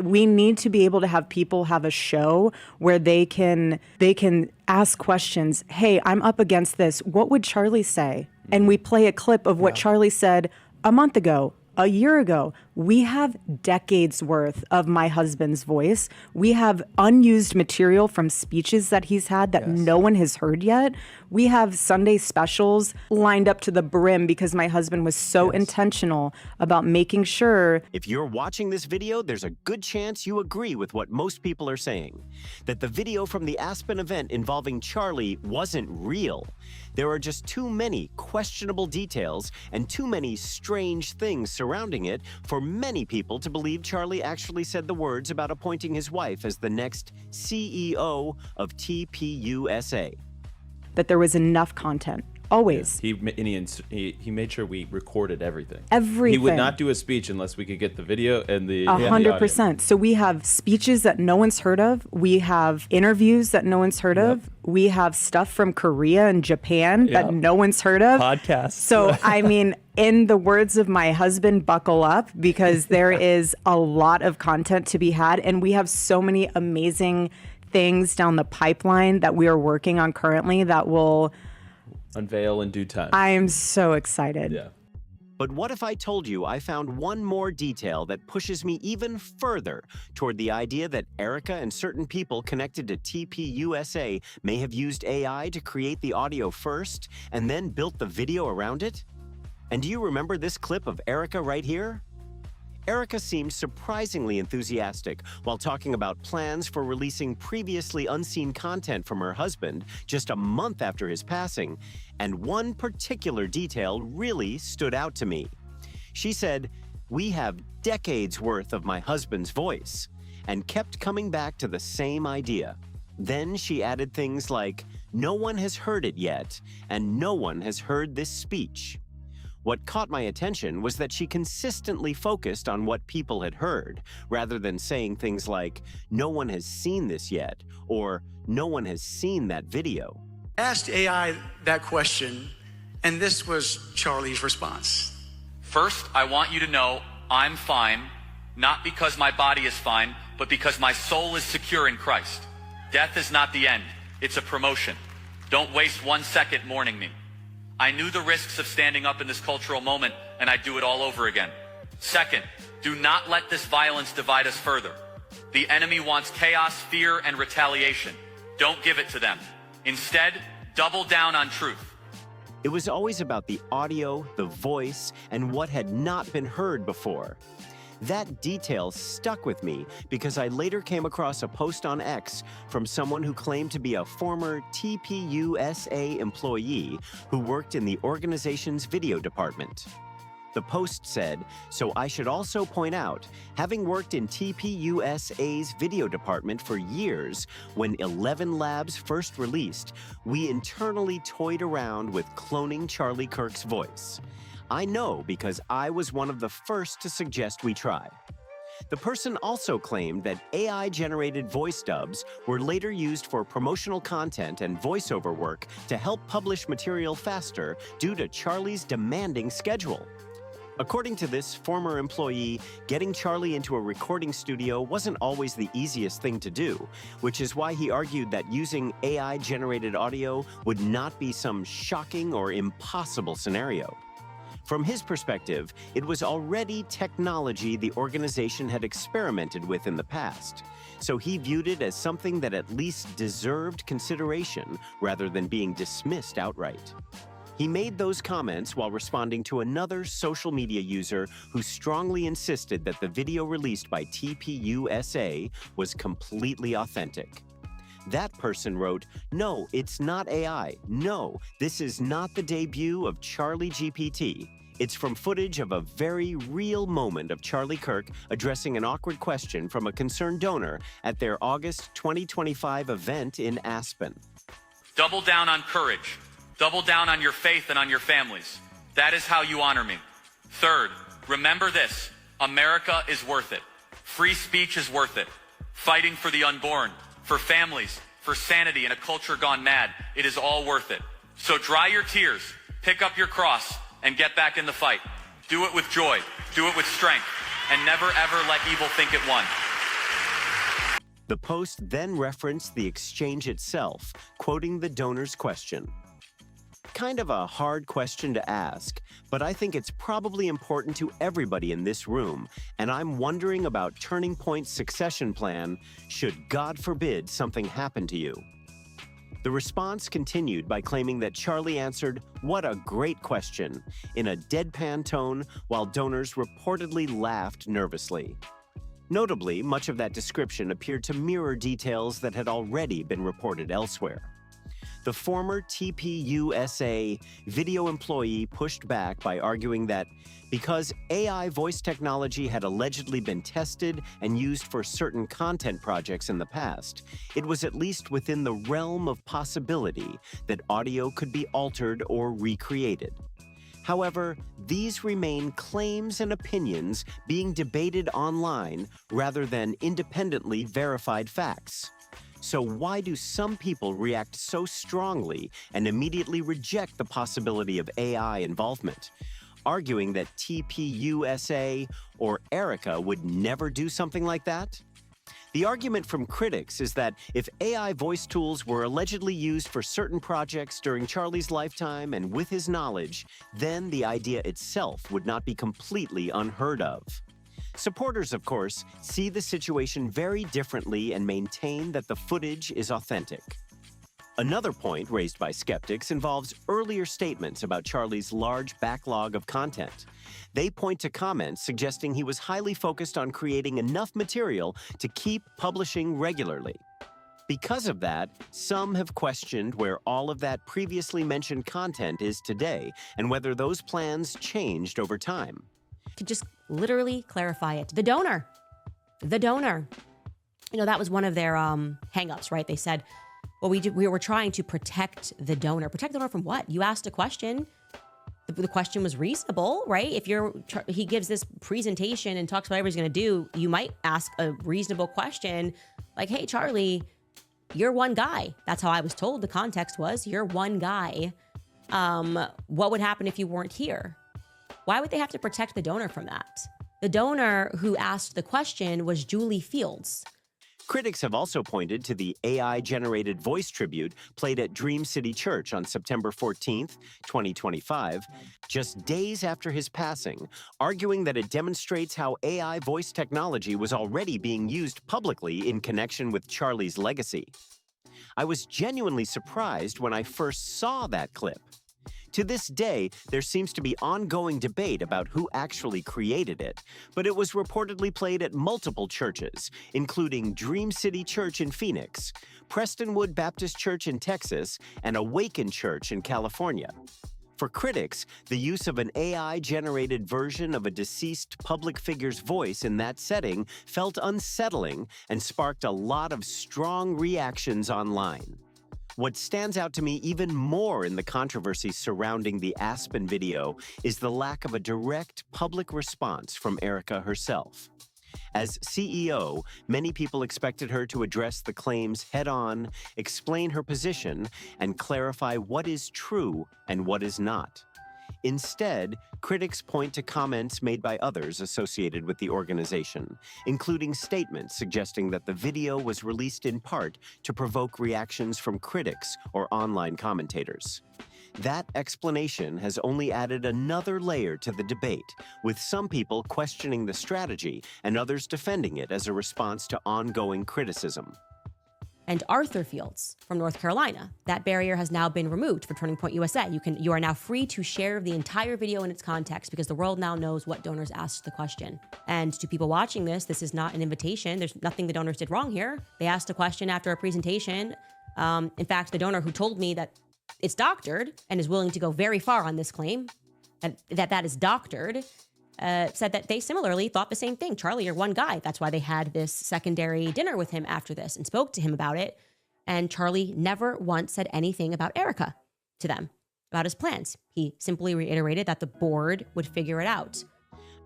We need to be able to have people have a show where they can ask questions. Hey, I'm up against this. What would Charlie say? And we play a clip of what Charlie said a month ago, a year ago. We have decades worth of my husband's voice. We have unused material from speeches that he's had that no one has heard yet. We have Sunday specials lined up to the brim because my husband was so intentional about making sure. If you're watching this video, there's a good chance you agree with what most people are saying, that the video from the Aspen event involving Charlie wasn't real. There are just too many questionable details and too many strange things surrounding it for many people to believe Charlie actually said the words about appointing his wife as the next CEO of TPUSA. That there was enough content. Always. He made sure we recorded everything. Everything. He would not do a speech unless we could get the video and the 100%. So we have speeches that no one's heard of. We have interviews that no one's heard of. We have stuff from Korea and Japan that no one's heard of. Podcasts. So, I mean, in the words of my husband, buckle up, because there is a lot of content to be had. And we have so many amazing things down the pipeline that we are working on currently that will unveil in due time. I am so excited. Yeah. But what if I told you I found one more detail that pushes me even further toward the idea that Erica and certain people connected to TPUSA may have used AI to create the audio first and then built the video around it? And do you remember this clip of Erica right here? Erica seemed surprisingly enthusiastic while talking about plans for releasing previously unseen content from her husband just a month after his passing, and one particular detail really stood out to me. She said, "We have decades worth of my husband's voice," and kept coming back to the same idea. Then she added things like, "No one has heard it yet, and no one has heard this speech." What caught my attention was that she consistently focused on what people had heard, rather than saying things like, "No one has seen this yet," or "No one has seen that video." I asked AI that question, and this was Charlie's response. First, I want you to know I'm fine, not because my body is fine, but because my soul is secure in Christ. Death is not the end, it's a promotion. Don't waste 1 second mourning me. I knew the risks of standing up in this cultural moment, and I'd do it all over again. Second, do not let this violence divide us further. The enemy wants chaos, fear, and retaliation. Don't give it to them. Instead, double down on truth. It was always about the audio, the voice, and what had not been heard before. That detail stuck with me because I later came across a post on X from someone who claimed to be a former TPUSA employee who worked in the organization's video department. The post said, "So I should also point out, having worked in TPUSA's video department for years, when 11 Labs first released, we internally toyed around with cloning Charlie Kirk's voice. I know because I was one of the first to suggest we try." The person also claimed that AI-generated voice dubs were later used for promotional content and voiceover work to help publish material faster due to Charlie's demanding schedule. According to this former employee, getting Charlie into a recording studio wasn't always the easiest thing to do, which is why he argued that using AI-generated audio would not be some shocking or impossible scenario. From his perspective, it was already technology the organization had experimented with in the past, so he viewed it as something that at least deserved consideration rather than being dismissed outright. He made those comments while responding to another social media user who strongly insisted that the video released by TPUSA was completely authentic. That person wrote, "No, it's not AI. No, this is not the debut of Charlie GPT. It's from footage of a very real moment of Charlie Kirk addressing an awkward question from a concerned donor at their August 2025 event in Aspen." Double down on courage. Double down on your faith and on your families. That is how you honor me. Third, remember this. America is worth it. Free speech is worth it. Fighting for the unborn, for families, for sanity in a culture gone mad, it is all worth it. So dry your tears, pick up your cross, and get back in the fight. Do it with joy, do it with strength, and never ever let evil think it won. The post then referenced the exchange itself, quoting the donor's question. Kind of a hard question to ask, but I think it's probably important to everybody in this room, and I'm wondering about Turning Point's succession plan should, God forbid, something happen to you. The response continued by claiming that Charlie answered, "What a great question," in a deadpan tone, while donors reportedly laughed nervously. Notably, much of that description appeared to mirror details that had already been reported elsewhere. The former TPUSA video employee pushed back by arguing that because AI voice technology had allegedly been tested and used for certain content projects in the past, it was at least within the realm of possibility that audio could be altered or recreated. However, these remain claims and opinions being debated online rather than independently verified facts. So why do some people react so strongly and immediately reject the possibility of AI involvement, arguing that TPUSA or Erica would never do something like that? The argument from critics is that if AI voice tools were allegedly used for certain projects during Charlie's lifetime and with his knowledge, then the idea itself would not be completely unheard of. Supporters, of course, see the situation very differently and maintain that the footage is authentic. Another point raised by skeptics involves earlier statements about Charlie's large backlog of content. They point to comments suggesting he was highly focused on creating enough material to keep publishing regularly. Because of that, some have questioned where all of that previously mentioned content is today and whether those plans changed over time. To just literally clarify it. The donor. You know, that was one of their hang-ups, right? They said, well, we were trying to protect the donor. Protect the donor from what? You asked a question. The question was reasonable, right? If he gives this presentation and talks about whatever he's going to do, you might ask a reasonable question like, hey, Charlie, you're one guy. That's how I was told the context was. You're one guy. What would happen if you weren't here? Why would they have to protect the donor from that? The donor who asked the question was Julie Fields. Critics have also pointed to the AI-generated voice tribute played at Dream City Church on September 14th, 2025, just days after his passing, arguing that it demonstrates how AI voice technology was already being used publicly in connection with Charlie's legacy. I was genuinely surprised when I first saw that clip. To this day, there seems to be ongoing debate about who actually created it, but it was reportedly played at multiple churches, including Dream City Church in Phoenix, Prestonwood Baptist Church in Texas, and Awaken Church in California. For critics, the use of an AI-generated version of a deceased public figure's voice in that setting felt unsettling and sparked a lot of strong reactions online. What stands out to me even more in the controversy surrounding the Aspen video is the lack of a direct public response from Erica herself. As CEO, many people expected her to address the claims head-on, explain her position, and clarify what is true and what is not. Instead, critics point to comments made by others associated with the organization, including statements suggesting that the video was released in part to provoke reactions from critics or online commentators. That explanation has only added another layer to the debate, with some people questioning the strategy and others defending it as a response to ongoing criticism. And Arthur Fields from North Carolina. That barrier has now been removed for Turning Point USA. You are now free to share the entire video in its context because the world now knows what donors asked the question. And to people watching this is not an invitation. There's nothing the donors did wrong here. They asked a question after a presentation. In fact, the donor who told me that it's doctored and is willing to go very far on this claim, that is doctored, said that they similarly thought the same thing. Charlie, you're one guy. That's why they had this secondary dinner with him after this and spoke to him about it. And Charlie never once said anything about Erica to them, about his plans. He simply reiterated that the board would figure it out.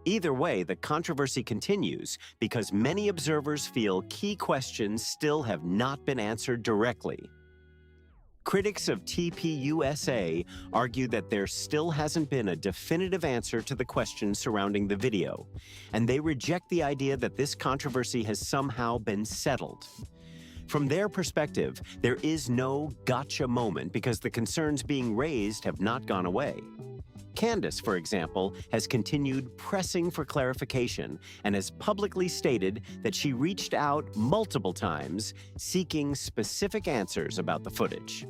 Either way, the controversy continues because many observers feel key questions still have not been answered directly. Critics of TPUSA argue that there still hasn't been a definitive answer to the questions surrounding the video, and they reject the idea that this controversy has somehow been settled. From their perspective, there is no gotcha moment because the concerns being raised have not gone away. Candace, for example, has continued pressing for clarification and has publicly stated that she reached out multiple times seeking specific answers about the footage.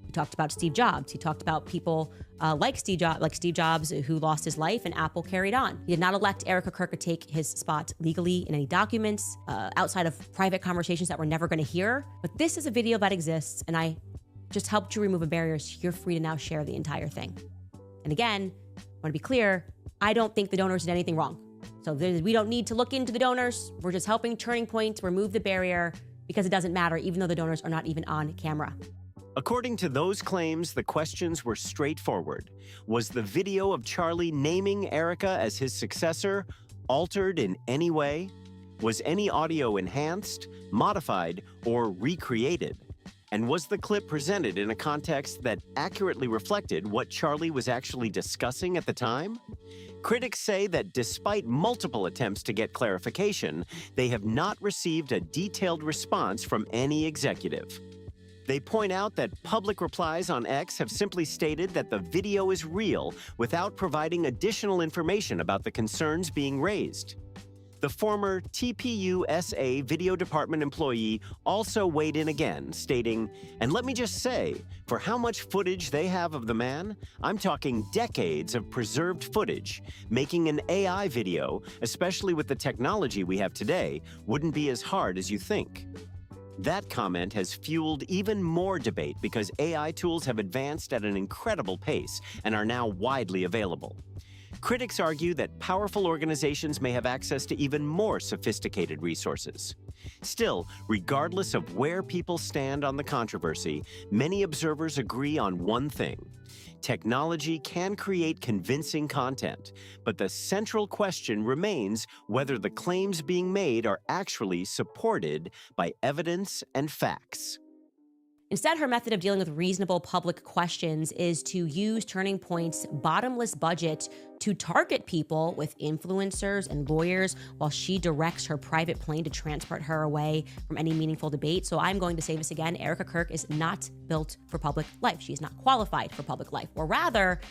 He talked about Steve Jobs. He talked about people like Steve Jobs, who lost his life, and Apple carried on. He did not elect Erica Kirk to take his spot legally in any documents outside of private conversations that we're never going to hear. But this is a video that exists, and I just helped you remove a barrier, so you're free to now share the entire thing. And again, I want to be clear, I don't think the donors did anything wrong. So we don't need to look into the donors. We're just helping Turning Point remove the barrier because it doesn't matter, even though the donors are not even on camera. According to those claims, the questions were straightforward. Was the video of Charlie naming Erica as his successor altered in any way? Was any audio enhanced, modified, or recreated? And was the clip presented in a context that accurately reflected what Charlie was actually discussing at the time? Critics say that despite multiple attempts to get clarification, they have not received a detailed response from any executive. They point out that public replies on X have simply stated that the video is real without providing additional information about the concerns being raised. The former TPU-SA video department employee also weighed in again, stating, "And let me just say, for how much footage they have of the man, I'm talking decades of preserved footage. Making an AI video, especially with the technology we have today, wouldn't be as hard as you think." That comment has fueled even more debate because AI tools have advanced at an incredible pace and are now widely available. Critics argue that powerful organizations may have access to even more sophisticated resources. Still, regardless of where people stand on the controversy, many observers agree on one thing. Technology can create convincing content, but the central question remains whether the claims being made are actually supported by evidence and facts. Instead, her method of dealing with reasonable public questions is to use Turning Point's bottomless budget to target people with influencers and lawyers while she directs her private plane to transport her away from any meaningful debate. So I'm going to say this again, Erica Kirk is not built for public life. She's not qualified for public life, or rather,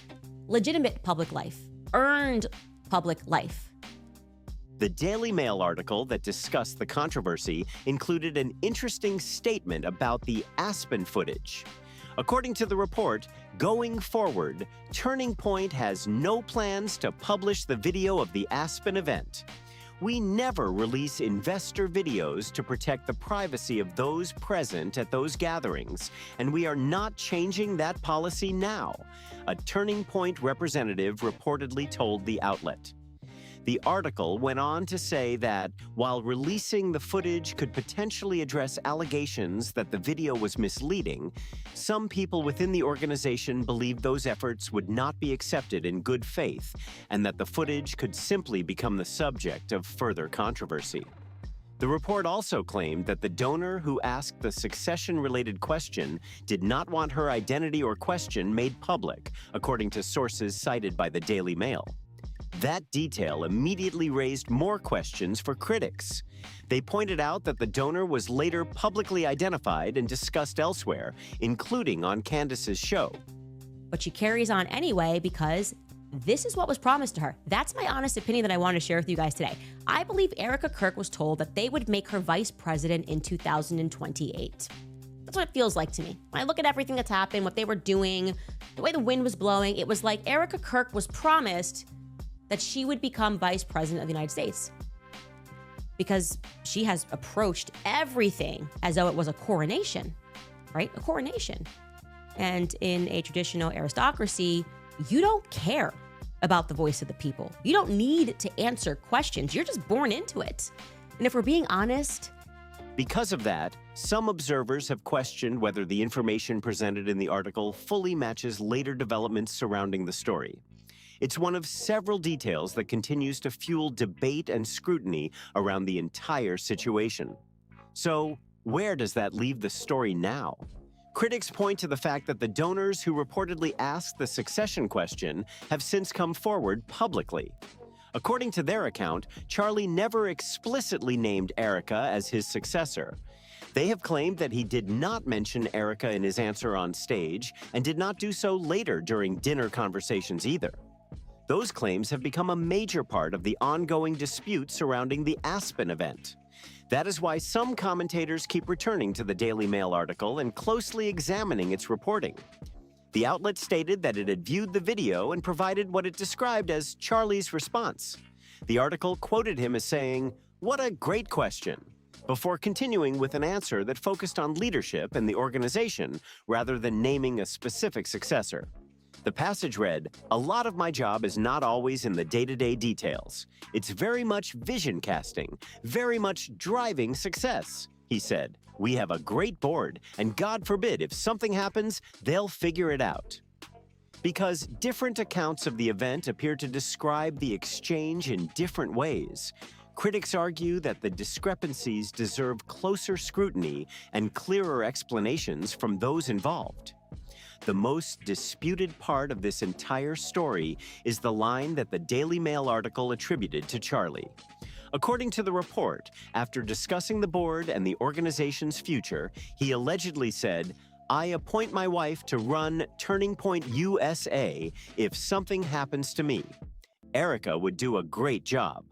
legitimate public life, earned public life. The Daily Mail article that discussed the controversy included an interesting statement about the Aspen footage. According to the report, going forward, Turning Point has no plans to publish the video of the Aspen event. We never release investor videos to protect the privacy of those present at those gatherings, and we are not changing that policy now, a Turning Point representative reportedly told the outlet. The article went on to say that while releasing the footage could potentially address allegations that the video was misleading, some people within the organization believed those efforts would not be accepted in good faith and that the footage could simply become the subject of further controversy. The report also claimed that the donor who asked the succession-related question did not want her identity or question made public, according to sources cited by the Daily Mail. That detail immediately raised more questions for critics. They pointed out that the donor was later publicly identified and discussed elsewhere, including on Candace's show. But she carries on anyway because this is what was promised to her. That's my honest opinion that I want to share with you guys today. I believe Erica Kirk was told that they would make her vice president in 2028. That's what it feels like to me. When I look at everything that's happened, what they were doing, the way the wind was blowing, it was like Erica Kirk was promised that she would become vice president of the United States because she has approached everything as though it was a coronation, right? A coronation. And in a traditional aristocracy, you don't care about the voice of the people. You don't need to answer questions. You're just born into it. And if we're being honest, because of that, some observers have questioned whether the information presented in the article fully matches later developments surrounding the story. It's one of several details that continues to fuel debate and scrutiny around the entire situation. So, where does that leave the story now? Critics point to the fact that the donors who reportedly asked the succession question have since come forward publicly. According to their account, Charlie never explicitly named Erica as his successor. They have claimed that he did not mention Erica in his answer on stage and did not do so later during dinner conversations either. Those claims have become a major part of the ongoing dispute surrounding the Aspen event. That is why some commentators keep returning to the Daily Mail article and closely examining its reporting. The outlet stated that it had viewed the video and provided what it described as Charlie's response. The article quoted him as saying, "What a great question," before continuing with an answer that focused on leadership and the organization rather than naming a specific successor. The passage read, "A lot of my job is not always in the day-to-day details. It's very much vision casting, very much driving success," he said. "We have a great board, and God forbid if something happens, they'll figure it out." Because different accounts of the event appear to describe the exchange in different ways, critics argue that the discrepancies deserve closer scrutiny and clearer explanations from those involved. The most disputed part of this entire story is the line that the Daily Mail article attributed to Charlie. According to the report, after discussing the board and the organization's future, he allegedly said, "I appoint my wife to run Turning Point USA if something happens to me. Erica would do a great job."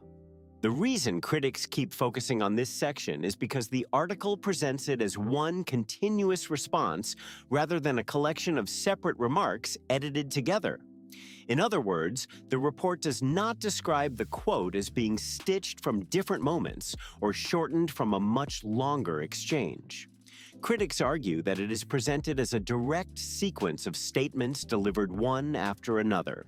The reason critics keep focusing on this section is because the article presents it as one continuous response rather than a collection of separate remarks edited together. In other words, the report does not describe the quote as being stitched from different moments or shortened from a much longer exchange. Critics argue that it is presented as a direct sequence of statements delivered one after another.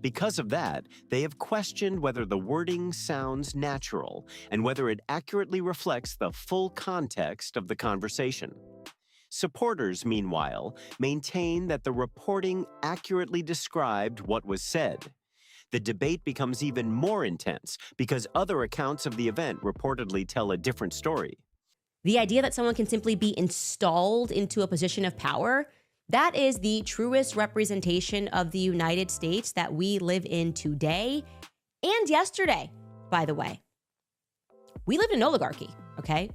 Because of that, they have questioned whether the wording sounds natural and whether it accurately reflects the full context of the conversation. Supporters, meanwhile, maintain that the reporting accurately described what was said. The debate becomes even more intense because other accounts of the event reportedly tell a different story. The idea that someone can simply be installed into a position of power, that is the truest representation of the United States that we live in today and yesterday, by the way. We live in an oligarchy, okay?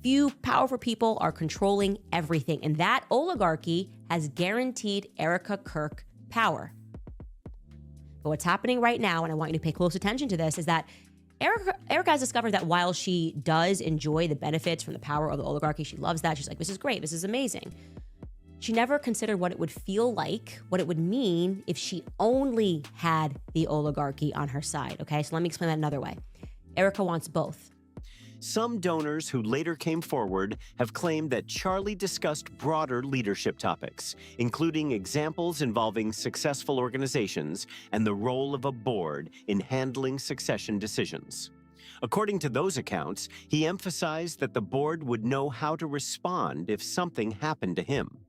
Few powerful people are controlling everything, and that oligarchy has guaranteed Erica Kirk power. But what's happening right now, and I want you to pay close attention to this, is that Erica has discovered that while she does enjoy the benefits from the power of the oligarchy, she loves that. She's like, this is great, this is amazing. She never considered what it would feel like, what it would mean if she only had the oligarchy on her side, okay? So let me explain that another way. Erica wants both. Some donors who later came forward have claimed that Charlie discussed broader leadership topics, including examples involving successful organizations and the role of a board in handling succession decisions. According to those accounts, he emphasized that the board would know how to respond if something happened to him.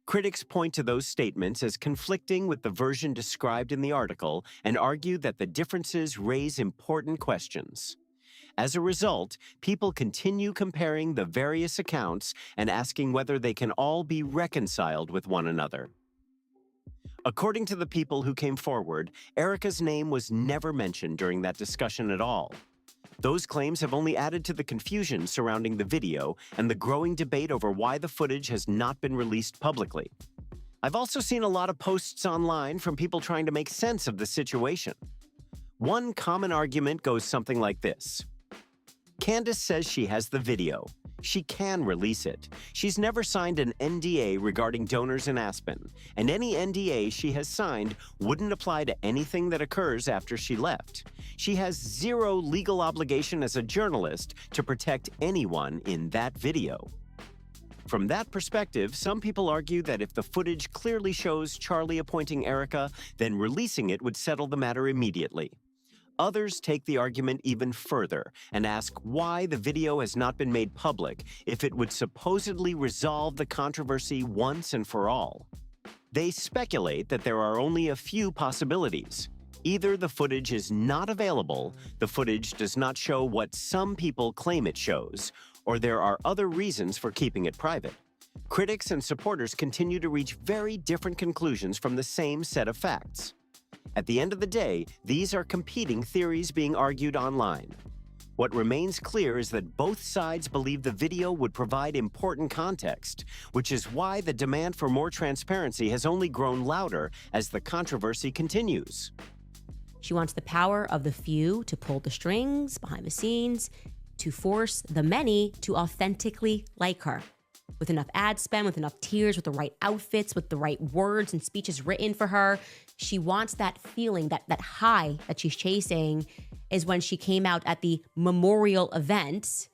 Critics point to those statements as conflicting with the version described in the article and argue that the differences raise important questions. As a result, people continue comparing the various accounts and asking whether they can all be reconciled with one another. According to the people who came forward, Erica's name was never mentioned during that discussion at all. Those claims have only added to the confusion surrounding the video and the growing debate over why the footage has not been released publicly. I've also seen a lot of posts online from people trying to make sense of the situation. One common argument goes something like this. Candace says she has the video. She can release it. She's never signed an NDA regarding donors in Aspen, and any NDA she has signed wouldn't apply to anything that occurs after she left. She has zero legal obligation as a journalist to protect anyone in that video. From that perspective, some people argue that if the footage clearly shows Charlie appointing Erica, then releasing it would settle the matter immediately. Others take the argument even further and ask why the video has not been made public if it would supposedly resolve the controversy once and for all. They speculate that there are only a few possibilities. Either the footage is not available, the footage does not show what some people claim it shows, or there are other reasons for keeping it private. Critics and supporters continue to reach very different conclusions from the same set of facts. At the end of the day, these are competing theories being argued online. What remains clear is that both sides believe the video would provide important context, which is why the demand for more transparency has only grown louder as the controversy continues. She wants the power of the few to pull the strings behind the scenes, to force the many to authentically like her. With enough ad spend, with enough tears, with the right outfits, with the right words and speeches written for her. She wants that feeling, that high that she's chasing is when she came out at the memorial event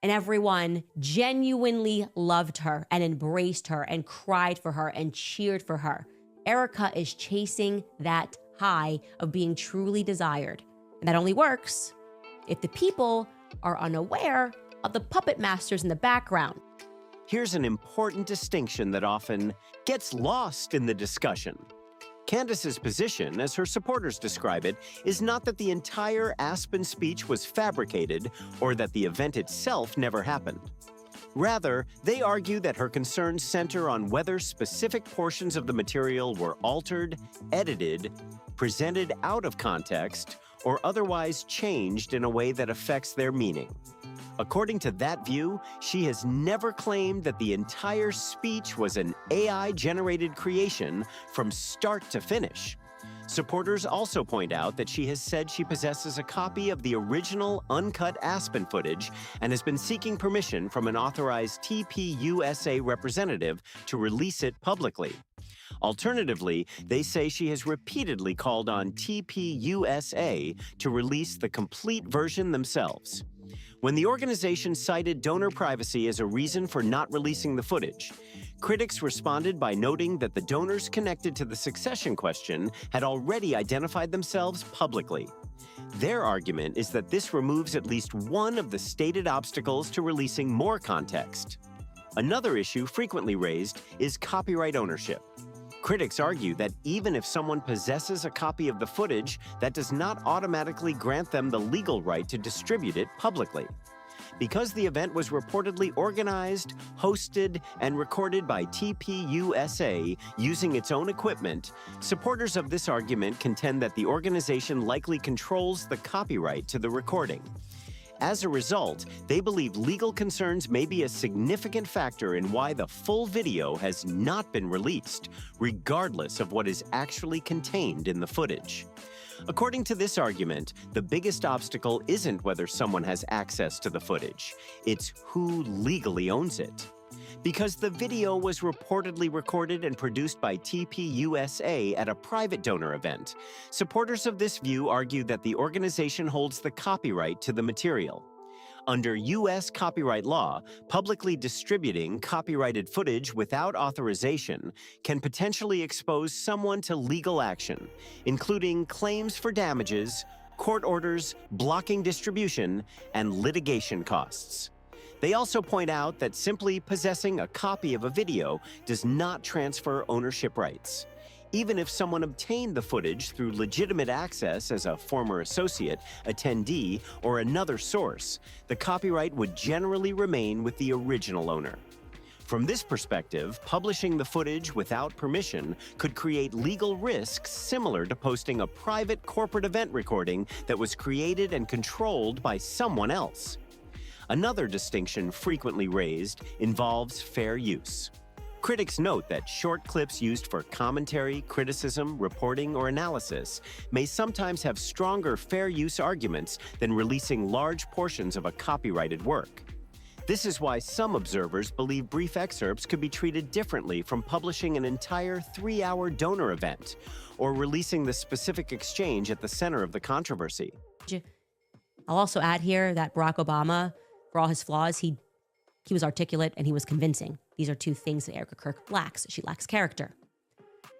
and everyone genuinely loved her and embraced her and cried for her and cheered for her. Erica is chasing that high of being truly desired. And that only works if the people are unaware of the puppet masters in the background. Here's an important distinction that often gets lost in the discussion. Candace's position, as her supporters describe it, is not that the entire Aspen speech was fabricated or that the event itself never happened. Rather, they argue that her concerns center on whether specific portions of the material were altered, edited, presented out of context, or otherwise changed in a way that affects their meaning. According to that view, she has never claimed that the entire speech was an AI-generated creation from start to finish. Supporters also point out that she has said she possesses a copy of the original uncut Aspen footage and has been seeking permission from an authorized TPUSA representative to release it publicly. Alternatively, they say she has repeatedly called on TPUSA to release the complete version themselves. When the organization cited donor privacy as a reason for not releasing the footage, critics responded by noting that the donors connected to the succession question had already identified themselves publicly. Their argument is that this removes at least one of the stated obstacles to releasing more context. Another issue frequently raised is copyright ownership. Critics argue that even if someone possesses a copy of the footage, that does not automatically grant them the legal right to distribute it publicly. Because the event was reportedly organized, hosted, and recorded by TPUSA using its own equipment, supporters of this argument contend that the organization likely controls the copyright to the recording. As a result, they believe legal concerns may be a significant factor in why the full video has not been released, regardless of what is actually contained in the footage. According to this argument, the biggest obstacle isn't whether someone has access to the footage, it's who legally owns it. Because the video was reportedly recorded and produced by TPUSA at a private donor event, supporters of this view argue that the organization holds the copyright to the material. Under U.S. copyright law, publicly distributing copyrighted footage without authorization can potentially expose someone to legal action, including claims for damages, court orders, blocking distribution, and litigation costs. They also point out that simply possessing a copy of a video does not transfer ownership rights. Even if someone obtained the footage through legitimate access as a former associate, attendee, or another source, the copyright would generally remain with the original owner. From this perspective, publishing the footage without permission could create legal risks similar to posting a private corporate event recording that was created and controlled by someone else. Another distinction frequently raised involves fair use. Critics note that short clips used for commentary, criticism, reporting, or analysis may sometimes have stronger fair use arguments than releasing large portions of a copyrighted work. This is why some observers believe brief excerpts could be treated differently from publishing an entire 3-hour donor event or releasing the specific exchange at the center of the controversy. I'll also add here that Barack Obama, for all his flaws, he was articulate and he was convincing. These are two things that Erica Kirk lacks. She lacks character.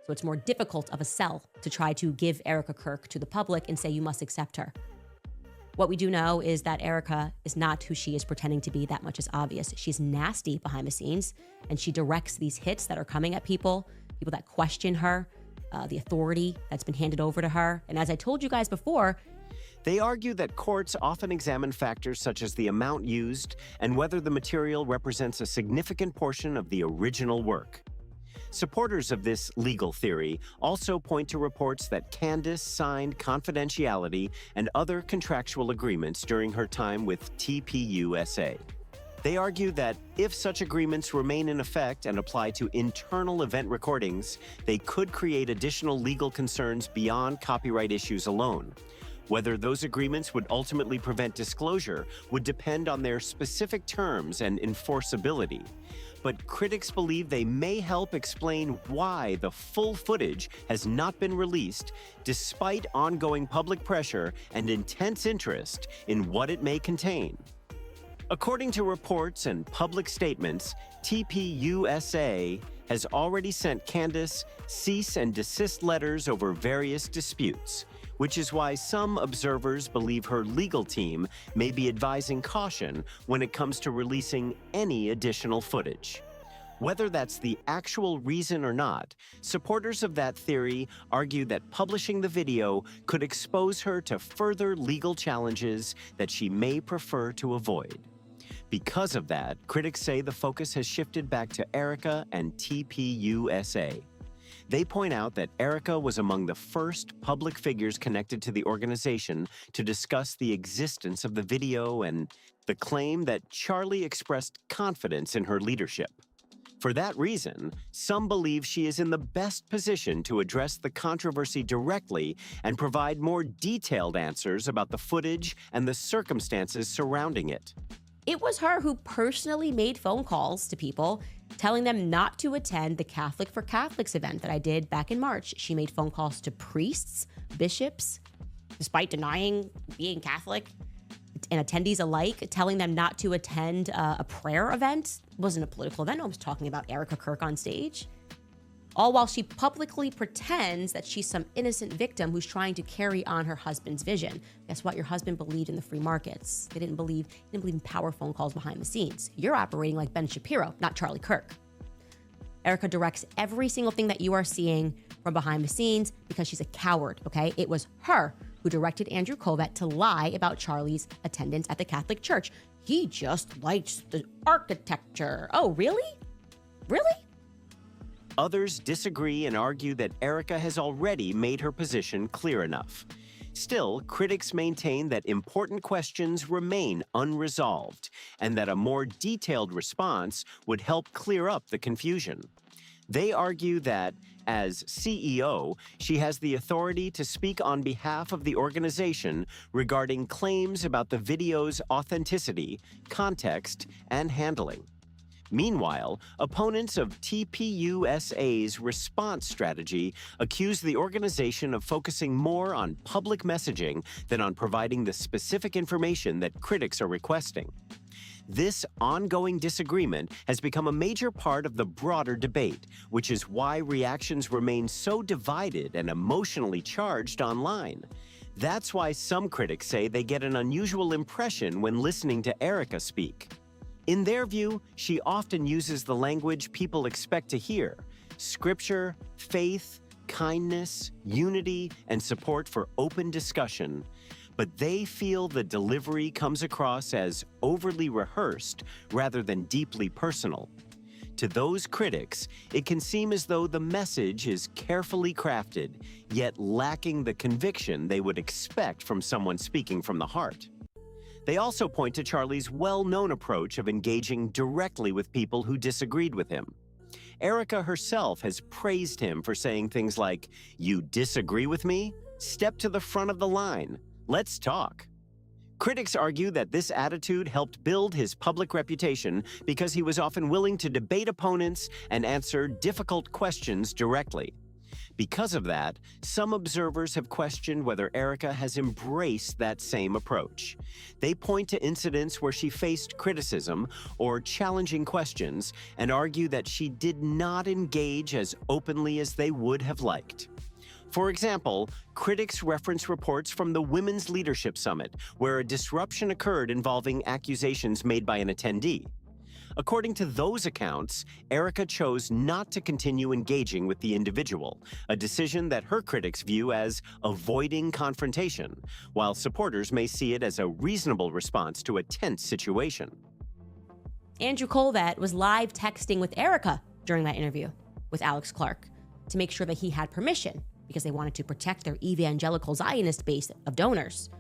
So it's more difficult of a sell to try to give Erica Kirk to the public and say you must accept her. What we do know is that Erica is not who she is pretending to be. That much is obvious. She's nasty behind the scenes, and she directs these hits that are coming at people that question her, the authority that's been handed over to her. And as I told you guys before, they argue that courts often examine factors such as the amount used and whether the material represents a significant portion of the original work. Supporters of this legal theory also point to reports that Candace signed confidentiality and other contractual agreements during her time with TPUSA. They argue that if such agreements remain in effect and apply to internal event recordings, they could create additional legal concerns beyond copyright issues alone. Whether those agreements would ultimately prevent disclosure would depend on their specific terms and enforceability. But critics believe they may help explain why the full footage has not been released, despite ongoing public pressure and intense interest in what it may contain. According to reports and public statements, TPUSA has already sent Candace cease and desist letters over various disputes, which is why some observers believe her legal team may be advising caution when it comes to releasing any additional footage. Whether that's the actual reason or not, supporters of that theory argue that publishing the video could expose her to further legal challenges that she may prefer to avoid. Because of that, critics say the focus has shifted back to Erica and TPUSA. They point out that Erica was among the first public figures connected to the organization to discuss the existence of the video and the claim that Charlie expressed confidence in her leadership. For that reason, some believe she is in the best position to address the controversy directly and provide more detailed answers about the footage and the circumstances surrounding it. It was her who personally made phone calls to people, telling them not to attend the Catholic for Catholics event that I did back in March. She made phone calls to priests, bishops, despite denying being Catholic, and attendees alike, telling them not to attend a prayer event. It wasn't a political event. I was talking about Erica Kirk on stage. All while she publicly pretends that she's some innocent victim who's trying to carry on her husband's vision. Guess what? Your husband believed in the free markets. He didn't believe in power phone calls behind the scenes. You're operating like Ben Shapiro, not Charlie Kirk. Erica directs every single thing that you are seeing from behind the scenes because she's a coward, okay? It was her who directed Andrew Kovet to lie about Charlie's attendance at the Catholic Church. He just likes the architecture. Oh, really? Really? Others disagree and argue that Erica has already made her position clear enough. Still, critics maintain that important questions remain unresolved and that a more detailed response would help clear up the confusion. They argue that, as CEO, she has the authority to speak on behalf of the organization regarding claims about the video's authenticity, context, and handling. Meanwhile, opponents of TPUSA's response strategy accuse the organization of focusing more on public messaging than on providing the specific information that critics are requesting. This ongoing disagreement has become a major part of the broader debate, which is why reactions remain so divided and emotionally charged online. That's why some critics say they get an unusual impression when listening to Erica speak. In their view, she often uses the language people expect to hear: scripture, faith, kindness, unity, and support for open discussion. But they feel the delivery comes across as overly rehearsed rather than deeply personal. To those critics, it can seem as though the message is carefully crafted, yet lacking the conviction they would expect from someone speaking from the heart. They also point to Charlie's well-known approach of engaging directly with people who disagreed with him. Erica herself has praised him for saying things like, "You disagree with me? Step to the front of the line. Let's talk." Critics argue that this attitude helped build his public reputation because he was often willing to debate opponents and answer difficult questions directly. Because of that, some observers have questioned whether Erica has embraced that same approach. They point to incidents where she faced criticism or challenging questions and argue that she did not engage as openly as they would have liked. For example, critics reference reports from the Women's Leadership Summit, where a disruption occurred involving accusations made by an attendee. According to those accounts, Erica chose not to continue engaging with the individual, a decision that her critics view as avoiding confrontation, while supporters may see it as a reasonable response to a tense situation. Andrew Kovet was live texting with Erica during that interview. with Alex Clark to make sure that he had permission because they wanted to protect their evangelical Zionist base of donors.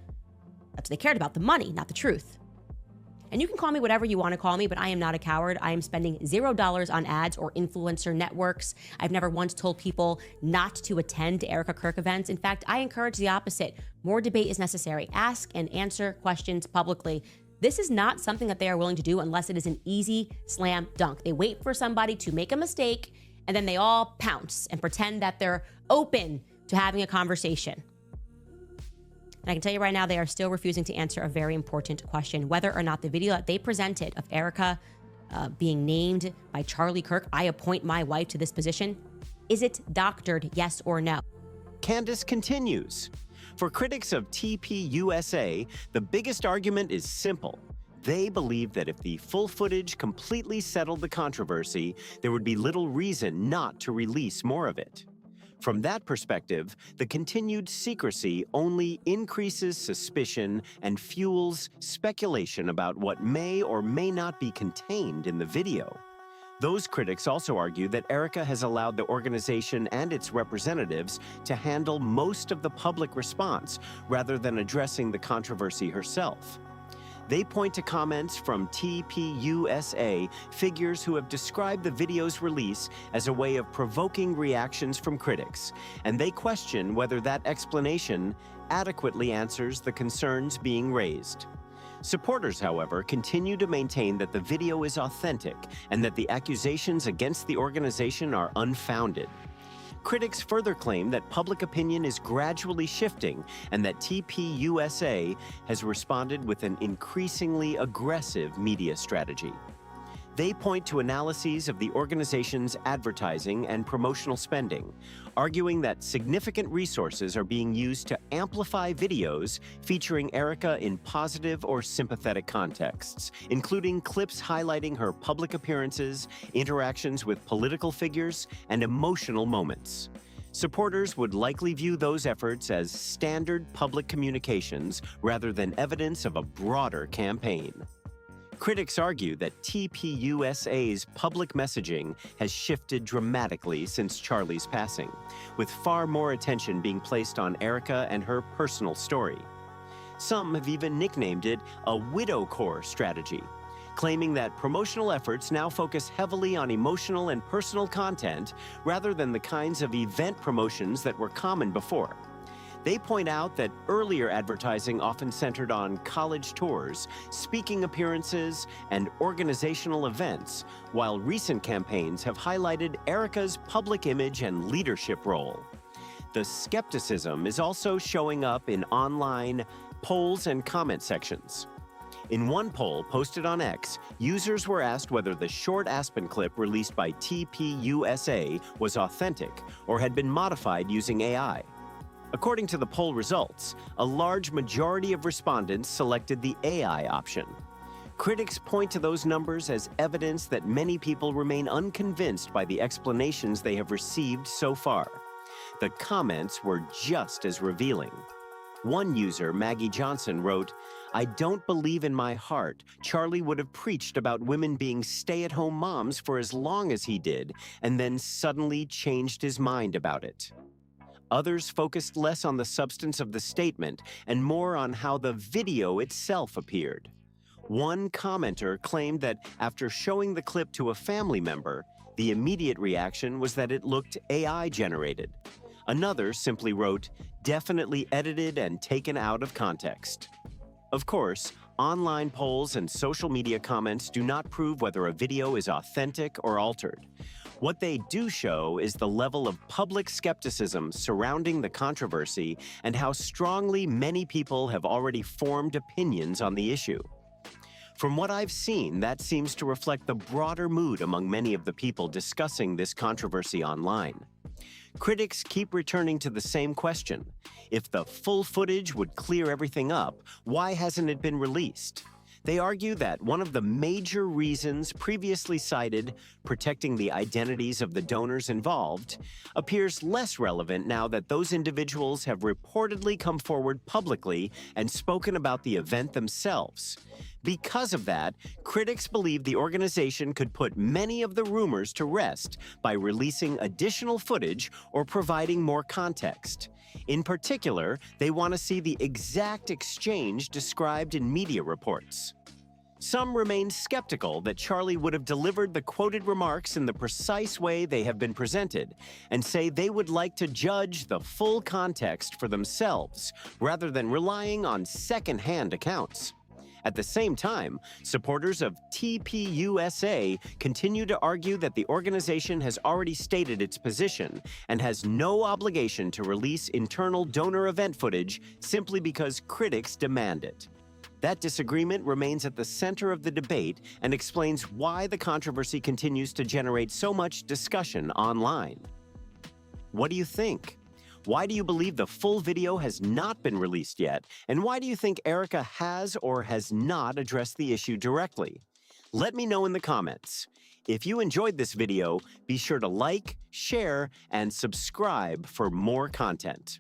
That's what they cared about, the money, not the truth. And you can call me whatever you want to call me, but I am not a coward. I am spending $0 on ads or influencer networks. I've never once told people not to attend Erica Kirk events. In fact, I encourage the opposite. More debate is necessary. Ask and answer questions publicly. This is not something that they are willing to do unless it is an easy slam dunk. They wait for somebody to make a mistake, and then they all pounce and pretend that they're open to having a conversation. And I can tell you right now, they are still refusing to answer a very important question, whether or not the video that they presented of Erica being named by Charlie Kirk, I appoint my wife to this position, is it doctored, yes or no? Candace continues. For critics of TPUSA, the biggest argument is simple. They believe that if the full footage completely settled the controversy, there would be little reason not to release more of it. From that perspective, the continued secrecy only increases suspicion and fuels speculation about what may or may not be contained in the video. Those critics also argue that Erica has allowed the organization and its representatives to handle most of the public response rather than addressing the controversy herself. They point to comments from TPUSA figures who have described the video's release as a way of provoking reactions from critics, and they question whether that explanation adequately answers the concerns being raised. Supporters, however, continue to maintain that the video is authentic and that the accusations against the organization are unfounded. Critics further claim that public opinion is gradually shifting and that TPUSA has responded with an increasingly aggressive media strategy. They point to analyses of the organization's advertising and promotional spending, arguing that significant resources are being used to amplify videos featuring Erica in positive or sympathetic contexts, including clips highlighting her public appearances, interactions with political figures, and emotional moments. Supporters would likely view those efforts as standard public communications rather than evidence of a broader campaign. Critics argue that TPUSA's public messaging has shifted dramatically since Charlie's passing, with far more attention being placed on Erica and her personal story. Some have even nicknamed it a widow core strategy, claiming that promotional efforts now focus heavily on emotional and personal content rather than the kinds of event promotions that were common before. They point out that earlier advertising often centered on college tours, speaking appearances, and organizational events, while recent campaigns have highlighted Erica's public image and leadership role. The skepticism is also showing up in online polls and comment sections. In one poll posted on X, users were asked whether the short Aspen clip released by TPUSA was authentic or had been modified using AI. According to the poll results, a large majority of respondents selected the AI option. Critics point to those numbers as evidence that many people remain unconvinced by the explanations they have received so far. The comments were just as revealing. One user, Maggie Johnson, wrote, "I don't believe in my heart Charlie would have preached about women being stay-at-home moms for as long as he did, and then suddenly changed his mind about it." Others focused less on the substance of the statement and more on how the video itself appeared. One commenter claimed that after showing the clip to a family member, the immediate reaction was that it looked AI-generated. Another simply wrote, "Definitely edited and taken out of context." Of course, online polls and social media comments do not prove whether a video is authentic or altered. What they do show is the level of public skepticism surrounding the controversy and how strongly many people have already formed opinions on the issue. From what I've seen, that seems to reflect the broader mood among many of the people discussing this controversy online. Critics keep returning to the same question. If the full footage would clear everything up, why hasn't it been released? They argue that one of the major reasons previously cited, protecting the identities of the donors involved, appears less relevant now that those individuals have reportedly come forward publicly and spoken about the event themselves. Because of that, critics believe the organization could put many of the rumors to rest by releasing additional footage or providing more context. In particular, they want to see the exact exchange described in media reports. Some remain skeptical that Charlie would have delivered the quoted remarks in the precise way they have been presented, and say they would like to judge the full context for themselves, rather than relying on second-hand accounts. At the same time, supporters of TPUSA continue to argue that the organization has already stated its position and has no obligation to release internal donor event footage simply because critics demand it. That disagreement remains at the center of the debate and explains why the controversy continues to generate so much discussion online. What do you think? Why do you believe the full video has not been released yet? And why do you think Erica has or has not addressed the issue directly? Let me know in the comments. If you enjoyed this video, be sure to like, share, and subscribe for more content.